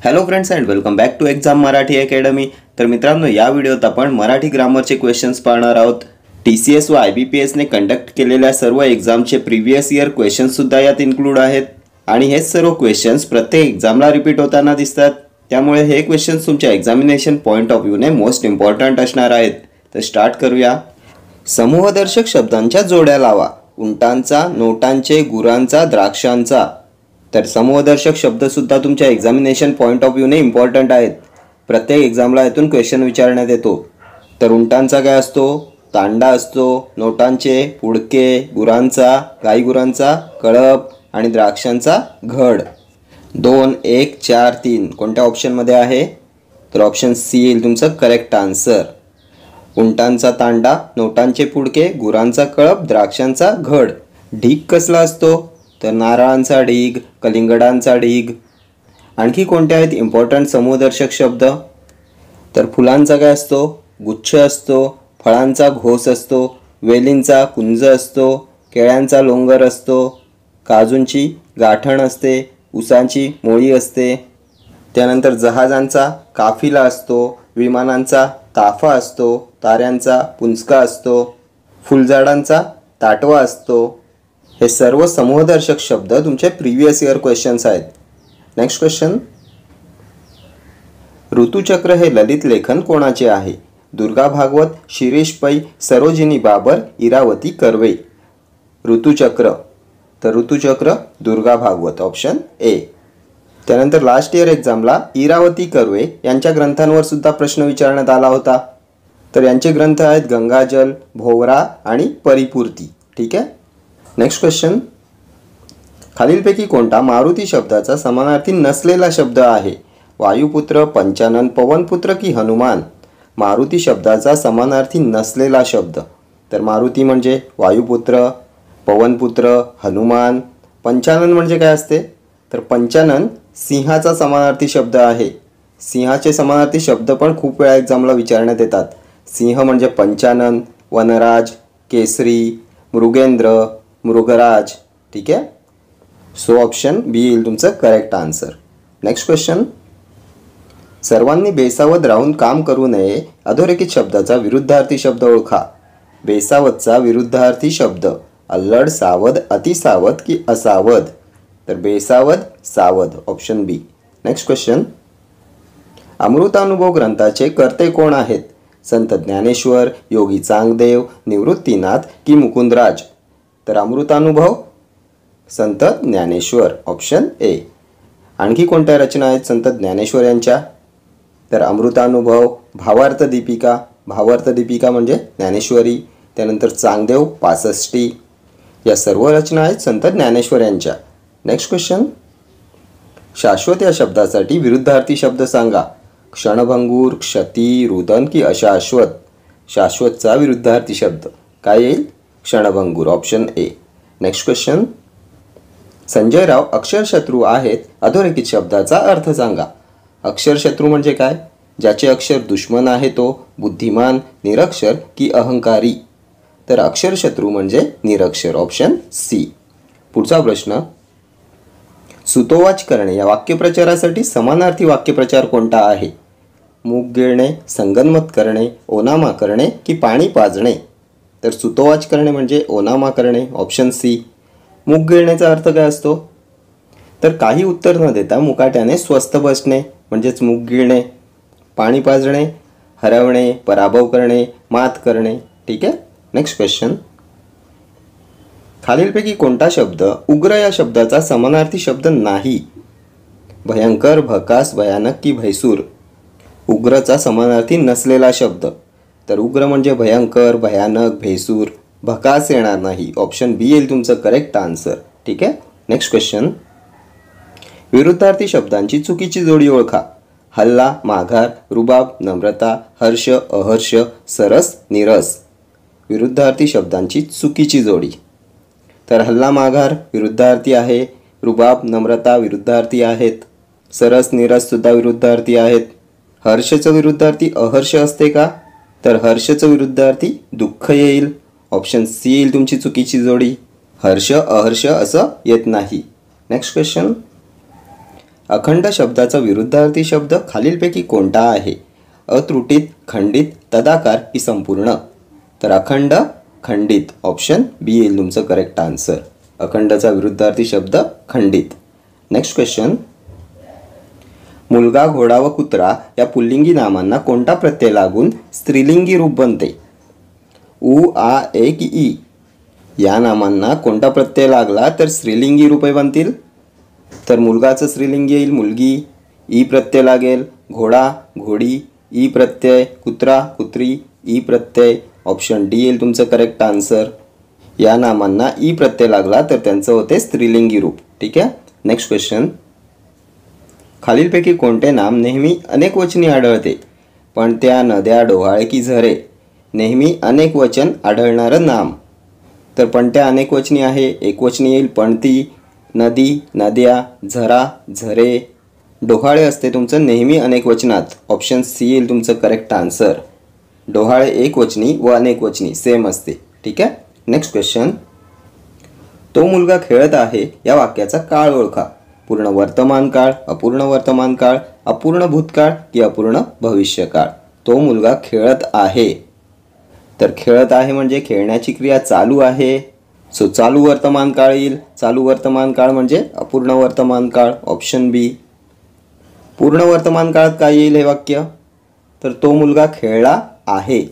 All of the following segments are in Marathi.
Hello friends and welcome back to exam Marathi academy. तर मित्रांनो, या व्हिडिओत आपण मराठी ग्रामरचे क्वेश्चन्स पाहणार आहोत। TCS व IBPS ने कंडक्ट केलेल्या सर्व एक्झामचे प्रीवियस इयर क्वेश्चन्स सुद्धा यात इन्क्लूड आहेत आणि हे सर्व क्वेश्चन्स प्रत्येक एक्झामला रिपीट होताना दिसतात। त्यामुळे हे क्वेश्चन्स तुमच्या एक्झामिनेशन पॉइंट ऑफ व्ह्यूने मोस्ट इम्पॉर्टंट असणार आहेत। तर स्टार्ट करूया। समूहदर्शक शब्दांच्या जोड्या लावा। उंटांचा, नोटांचे, गुरांचा, द्राक्षांचा। तर समूहदर्शक शब्द सुद्धा तुमच्या एक्झामिनेशन पॉइंट ऑफ व्ह्यूने इम्पॉर्टंट आहेत। प्रत्येक एक्झामला यातून क्वेश्चन विचारण्यात येतो। तर उंटांचा काय असतो? तांडा असतो। नोटांचे पुडके, गुरांचा, गाईगुरांचा कळप आणि द्राक्षांचा घड। 2, 1, 4, 3 कोणत्या ऑप्शनमध्ये आहे? तर ऑप्शन सी येईल तुमचं करेक्ट आन्सर। उंटांचा तांडा, नोटांचे पुडके, गुरांचा कळप, द्राक्षांचा घड। ढीग कसला असतो? तर नारळांचा ढीग, कलिंगडांचा ढीग। आणखी कोणते आहेत इम्पॉर्टंट समूहदर्शक शब्द? तर फुलांचा काय असतो? गुच्छ असतो। फळांचा घोस असतो। वेलींचा कुंज असतो। केळ्यांचा लोंगर असतो। काजूंची गाठण असते। उसांची मोळी असते। त्यानंतर जहाजांचा काफिला असतो। विमानांचा ताफा असतो। ताऱ्यांचा पुंजका असतो। फुलझाडांचा ताटवा असतो। हे सर्व समूहदर्शक शब्द तुमचे प्रीवियस इयर क्वेश्चन्स आहेत। नेक्स्ट क्वेश्चन, ऋतुचक्र हे ललित लेखन कोणाचे आहे? दुर्गा भागवत, शिरीष पै, सरोजिनी बाबर, इरावती कर्वे। ऋतुचक्र, तर ऋतुचक्र दुर्गा भागवत, ऑप्शन ए। त्यानंतर लास्ट इयर एक्झामला इरावती कर्वे यांच्या ग्रंथांवर सुद्धा प्रश्न विचारण्यात आला होता। तर यांचे ग्रंथ आहेत गंगाजल, भोवरा आणि परिपूर्ती। ठीक आहे। नेक्स्ट क्वेश्चन, खालीलपैकी कोणता मारुती शब्दाचा समानार्थी नसलेला शब्द आहे? वायुपुत्र, पंचानन, पवनपुत्र की हनुमान? मारुती शब्दाचा समानार्थी नसलेला शब्द, तर मारुती म्हणजे वायुपुत्र, पवनपुत्र हनुमान। पंचानन म्हणजे काय असते? तर पंचानन सिंहाचा समानार्थी शब्द आहे। सिंहाचे समानार्थी शब्द पण खूप वेळा एक्झामला विचारण्यात येतात। सिंह म्हणजे पंचानन, वनराज, केसरी, मृगेंद्र, मृगराज। ठीक आहे। सो ऑप्शन बी येईल तुमचं करेक्ट आन्सर। नेक्स्ट क्वेश्चन, सर्वांनी बेसावध राहून काम करू नये अधोरेखित शब्दाचा विरुद्धार्थी शब्द ओळखा। बेसावधचा विरुद्धार्थी शब्द अल्लड, सावध, अतिसावध की असावध? तर बेसावध, सावध, ऑप्शन बी। नेक्स्ट क्वेश्चन, अमृतानुभव ग्रंथाचे कर्ते कोण आहेत? संत ज्ञानेश्वर, योगी चांगदेव, निवृत्तीनाथ की मुकुंदराज? तर अमृतानुभव संत ज्ञानेश्वर, ऑप्शन ए। आणखी कोणत्या रचना आहेत संत ज्ञानेश्वर यांच्या? तर अमृतानुभव, भावार्थ दीपिका, भावार्थ दीपिका म्हणजे ज्ञानेश्वरी, त्यानंतर चांगदेव, पासष्टी, या सर्व रचना आहेत संत ज्ञानेश्वर यांच्या। नेक्स्ट क्वेश्चन, शाश्वत या शब्दासाठी विरुद्धार्थी शब्द सांगा। क्षणभंगूर, क्षती, रुदन की अशाश्वत? शाश्वतचा विरुद्धार्थी शब्द काय येईल? क्षणभंगूर, option A. Next question, Sanjayrao अक्षरशत्रू आहेत अधोरेखित शब्दाचा अर्थ सांगा। अक्षरशत्रू म्हणजे काय? ज्याचे अक्षर दुश्मन आहे तो बुद्धिमान, निरक्षर की अहंकारी? तर अक्षरशत्रू म्हणजे निरक्षर, ऑप्शन सी। पुढचा प्रश्न, सुतोवाच करणे या वाक्यप्रचारासाठी समानार्थी वाक्यप्रचार कोणता आहे? मूग गिळणे, संगनमत करणे, ओनामा करणे की पाणी पाजणे? तर सुतोवाच करणे म्हणजे ओनामा करणे, ऑप्शन सी। मूग गिळण्याचा अर्थ काय असतो? तर काही उत्तर न देता मुकाट्याने स्वस्थ बसणे म्हणजेच मूग गिळणे। पाणी पाजणे, हरवणे, पराभव करणे, मात करणे। ठीक आहे। नेक्स्ट क्वेश्चन, खालीलपैकी कोणता शब्द उग्र या शब्दाचा समानार्थी शब्द नाही? भयंकर, भकास, भयानक की भैसूर? उग्रचा समानार्थी नसलेला शब्द, तर उग्र म्हणजे भयंकर, भयानक, भैसूर, भकास येणार नाही, ऑप्शन बी येईल तुमचं करेक्ट आन्सर। ठीक आहे। नेक्स्ट क्वेश्चन, विरुद्धार्थी शब्दांची चुकीची जोडी ओळखा। हल्ला, माघार, रुबाब, नम्रता, हर्ष, अहर्ष, सरस, निरस। विरुद्धार्थी शब्दांची चुकीची जोडी, तर हल्ला, माघार विरुद्धार्थी आहे, रुबाब, नम्रता विरुद्धार्थी आहेत, सरस, निरस सुद्धा विरुद्धार्थी आहेत। हर्षचं विरुद्धार्थी अहर्ष असते का? तर हर्षचं विरुद्धार्थी दुःख येईल, ऑप्शन सी येईल तुमची चुकीची जोडी। हर्ष, अहर्ष असं येत नाही। नेक्स्ट क्वेश्चन, अखंड शब्दाचा विरुद्धार्थी शब्द खालीलपैकी कोणता आहे? अत्रुटित, खंडित, तदाकार की संपूर्ण? तर अखंड, खंडित, ऑप्शन बी येईल तुमचं करेक्ट आन्सर. अखंडचा विरुद्धार्थी शब्द खंडित. Next question. मुलगा, घोडा व कुत्रा या पुल्लिंगी नामांना कोणता प्रत्यय लागून स्त्रीलिंगी रूप बनते? उ, आ, ए की ई? या नामांना कोणता प्रत्यय लागला तर स्त्रीलिंगी रूपे बनतील? तर मुलगाचं स्त्रीलिंगी येईल मुलगी, ई प्रत्यय लागेल, घोडा, घोडी, ई प्रत्यय, कुत्रा, कुत्री, ई प्रत्यय, ऑप्शन डी येईल तुमचं करेक्ट आन्सर. या नामांना ई प्रत्यय लागला तर त्यांचं होते स्त्रीलिंगी रूप. ठीक आहे. Next question. खालीलपैकी कोणते नाम नेहमी अनेक वचनी आढळते? पण त्या नद्या, डोहाळे की झरे? नेहमी अनेक वचन आढळणारं नाम. तर पणत्या अनेक वचनी आहे, एकवचनी येईल पणती, नदी, नद्या, झरा, झरे. डोहाळे असते तुमचं नेहमी अनेक वचनात, ऑप्शन सी येईल तुमचं करेक्ट आन्सर. डोहाळे एकवचनी व अनेक वचनी सेम असते. ठीक आहे. Next question. तो मुलगा खेळत आहे या वाक्याचा काळ ओळखा. पूर्ण वर्तमान काळ, अपूर्ण वर्तमान काळ, अपूर्ण भूतकाळ की अपूर्ण भविष्यकाळ? तो मुलगा खेळत आहे. तर खेळत आहे म्हणजे खेळण्याची क्रिया चालू आहे, सो चालू वर्तमान काळ येईल. चालू वर्तमान काळ म्हणजे अपूर्ण वर्तमान काळ, ऑप्शन बी. पूर्ण वर्तमान काळात काय येईल हे वाक्य? तर तो मुलगा खेळला आहे.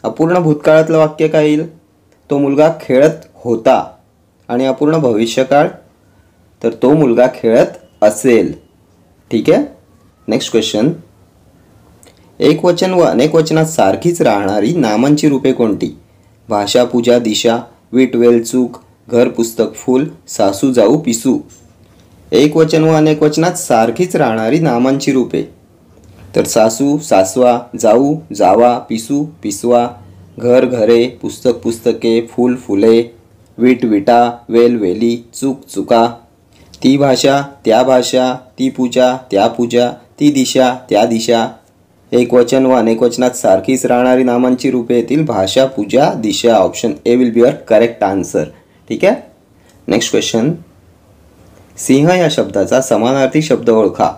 अपूर्ण भूतकाळातलं वाक्य काय येईल? तो मुलगा खेळत होता. आणि अपूर्ण भविष्यकाळ? तर तो मुलगा खेळत असेल. ठीक आहे. Next question. एक वचन व अनेक वचनात सारखीच राहणारी नामांची रूपे कोणती? भाषा, पूजा, दिशा, वीट, वेल, चूक, घर, पुस्तक, फूल, सासू, जाऊ, पिसू. एक वचन व अनेक वचनात सारखीच राहणारी नामांची रूपे. तर सासू, सासवा, जाऊ, जावा, पिसू, पिसवा, घर, घरे, पुस्तक, पुस्तके, फूल, फुले, वीट, विटा, वेल, वेली, चूक, चुका. ती भाषा, त्या भाषा, ती पूजा, त्या पूजा, ती दिशा, त्या दिशा. एक वचन व अनेक वचनात सारखीच राहणारी नामांची रूपे येतील भाषा, पूजा, दिशा. Option A will be your correct answer. ठीक आहे. Next question. सिंह या शब्दाचा समानार्थी शब्द ओळखा.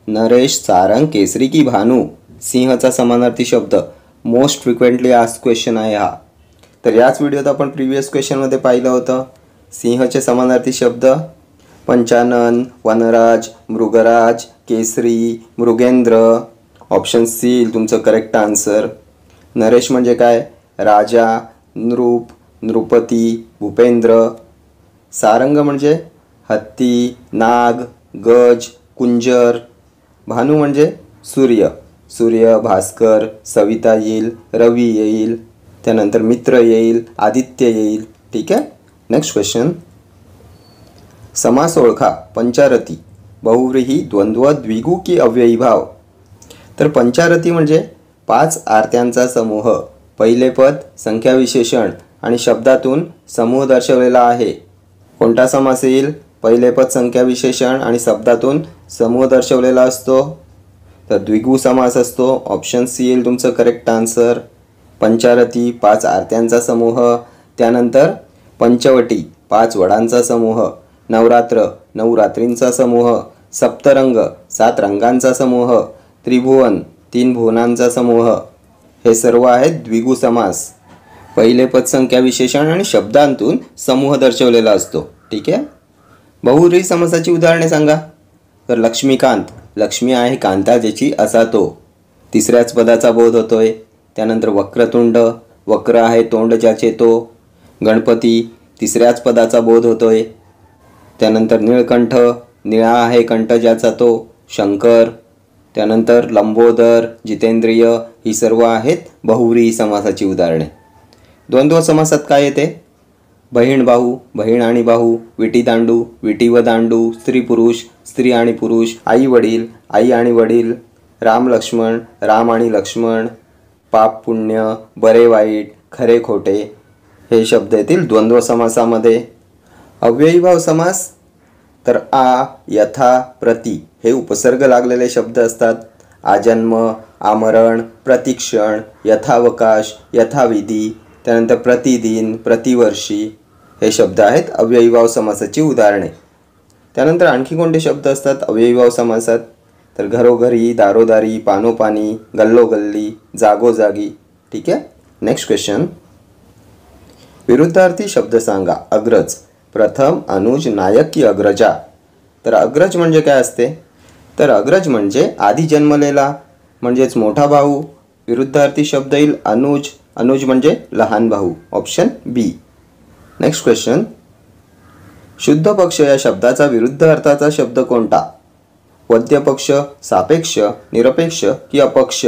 नरेश, सारंग, केसरी की भानू? सिंहचा समानार्थी शब्द मोस्ट फ्रिक्वेंटली आस्क्ड क्वेश्चन आहे हा. तर याच व्हिडिओत आपण प्रिव्हियस क्वेश्चनमध्ये पाहिलं होतं. सिंहचे समानार्थी शब्द पंचानन, वनराज, मृगराज, केसरी, मृगेंद्र. ऑप्शन सी तुमचं करेक्ट आन्सर. नरेश म्हणजे काय? राजा, नृप, नृपती, भूपेंद्र. सारंग म्हणजे हत्ती, नाग, गज, कुंजर. भानू म्हणजे सूर्य, सूर्य, भास्कर, सविता येईल, रवी येईल, त्यानंतर मित्र येईल, आदित्य येईल. ठीक आहे. Next question. समास ओळखा. पंचारती, बहुव्रीही, द्वंद्व, द्विगु की अव्ययी भाव? तर पंचारती म्हणजे 5 आरत्यांचा समूह. पहिले पद संख्या विशेषण आणि शब्दातून समूह दर्शवलेला आहे. कोणता समास येईल? पहिले पद संख्या विशेषण आणि शब्दातून समूह दर्शवलेला असतो. तर द्विगु समास असतो. ऑप्शन सी येईल तुमचं करेक्ट आन्सर. पंचारती 5 आरत्यांचा समूह, त्यानंतर पंचवटी 5 वडांचा समूह, नवरात्र 9 रात्रींचा समूह, सप्तरंग 7 रंगांचा समूह, त्रिभुवन 3 भुवनांचा समूह. हे सर्व आहेत द्विगु समास. पहिले पद संख्या विशेषण आणि शब्दांतून समूह दर्शवलेला असतो. ठीक आहे. बहुव्रीही समासाची उदाहरणे सांगा. तर लक्ष्मीकांत, लक्ष्मी आहे कांता ज्याची असा तो, तिसऱ्याच पदाचा बोध होतोय. त्यानंतर वक्रतुंड, वक्र आहे तोंड ज्याचे तो. गणपती तिसऱ्याच पदाचा बोध होतोय. त्यानंतर निळकंठ, निळा आहे कंठ ज्याचा तो. शंकर, त्यानंतर लंबोदर, जितेंद्रिय. ही सर्व आहेत बहुव्रीही समासाची उदाहरणे. द्वंद्व समासात काय येते? बहीण भाऊ, बहीण आणि भाऊ, विटी दांडू, विटी व दांडू, स्त्री पुरुष, स्त्री आणि पुरुष, आई वडील, आई आणि वडील, राम लक्ष्मण, राम आणि लक्ष्मण, पाप पुण्य, बरे वाईट, खरे खोटे. हे शब्द येतील द्वंद्व समासामध्ये. अव्ययी भाव समास तर आ, यथा, प्रति हे उपसर्ग लागलेले शब्द असतात. आजन्म, आमरण, प्रतिक्षण, यथावकाश, यथाविधी, त्यानंतर प्रतिदिन, प्रतिवर्षी. हे शब्द आहेत अव्ययी भाव समासाची उदाहरणे. त्यानंतर आणखी कोणते शब्द असतात अव्ययीभाव समासात? तर घरोघरी, दारोदारी, पानोपानी, गल्लोगल्ली, जागोजागी. ठीक आहे. नेक्स्ट क्वेश्चन, विरुद्धार्थी शब्द सांगा. अग्रज, प्रथम, अनुज, नायक की अग्रजा? तर अग्रज म्हणजे काय असते? तर अग्रज म्हणजे आधी जन्मलेला म्हणजेच मोठा भाऊ. विरुद्धार्थी शब्द येईल अनुज. अनुज म्हणजे लहान भाऊ. ऑप्शन बी. नेक्स्ट क्वेश्चन, शुद्ध पक्ष या शब्दाचा विरुद्ध अर्थाचा शब्द कोणता? वद्य पक्ष, सापेक्ष, निरपेक्ष की अपक्ष?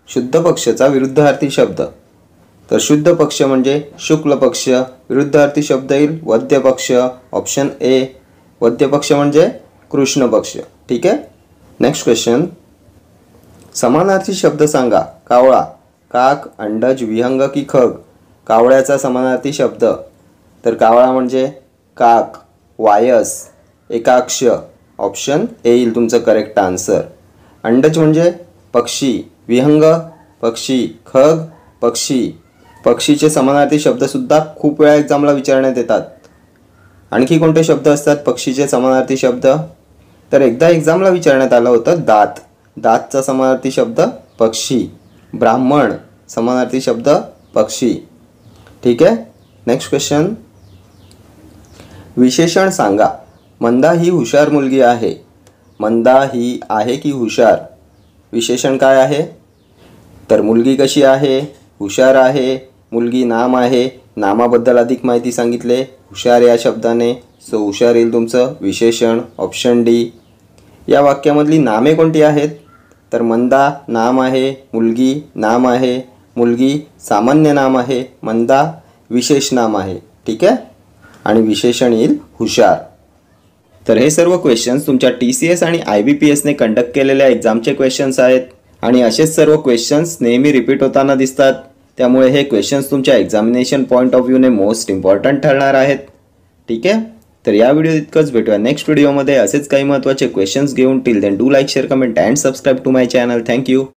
शुद्ध पक्षाचा विरुद्धार्थी शब्द. तर शुद्ध पक्ष म्हणजे शुक्ल पक्ष. विरुद्धार्थी शब्द येईल वद्य पक्ष. Option A. वद्य पक्ष म्हणजे कृष्ण पक्ष. ठीक आहे. नेक्स्ट क्वेश्चन, समानार्थी शब्द सांगा. कावळा, काक, अंडज, विहंग की खग? कावळ्याचा समानार्थी शब्द. तर कावळा म्हणजे काक, वायस, एकाक्ष. ऑप्शन ए येईल तुमचं करेक्ट आन्सर. अंडज म्हणजे पक्षी, विहंग पक्षी, खग पक्षी. पक्षीचे समानार्थी शब्दसुद्धा खूप वेळा एक्झामला विचारण्यात येतात. आणखी कोणते शब्द असतात पक्षीचे समानार्थी शब्द? तर एकदा एक्झामला विचारण्यात आलं होतं दात. दातचा समानार्थी शब्द पक्षी. ब्राह्मण समानार्थी शब्द पक्षी. ठीक आहे. नेक्स्ट क्वेश्चन, विशेषण सांगा. मंदा ही हुशार मुलगी आहे. मंदा ही आहे की हुशार? विशेषण काय आहे? तर मुलगी कशी आहे? हुशार आहे. मुलगी नाम आहे. नामाबद्दल अधिक माहिती सांगितले हुशार या शब्दाने. सो हुशार येईल तुमचं विशेषण. Option D. या वाक्यामधली नामे कोणती आहेत? तर मंदा नाम आहे, मुलगी नाम आहे, मुलगी सामान्य नाम आहे, मंदा विशेष नाम आहे. ठीक आहे. आणि विशेषण येईल हुशार. तर हे सर्व क्वेश्चन्स तुमच्या TCS आणि IBPSने कंडक्ट केलेल्या एक्झामचे क्वेश्चन्स आहेत आणि असेच सर्व क्वेश्चन्स नेहमी रिपीट होताना दिसतात. त्यामुळे हे क्वेश्चन्स तुमच्या एक्झामिनेशन पॉईंट ऑफ व्ह्यूने मोस्ट इम्पॉर्टंट ठरणार आहेत. ठीक आहे. तर या व्हिडिओ इतकंच. भेटूया नेक्स्ट व्हिडिओमध्ये असेच काही महत्त्वाचे क्वेश्चन्स घेऊन. Till then do like, share, comment and subscribe to my channel. Thank you.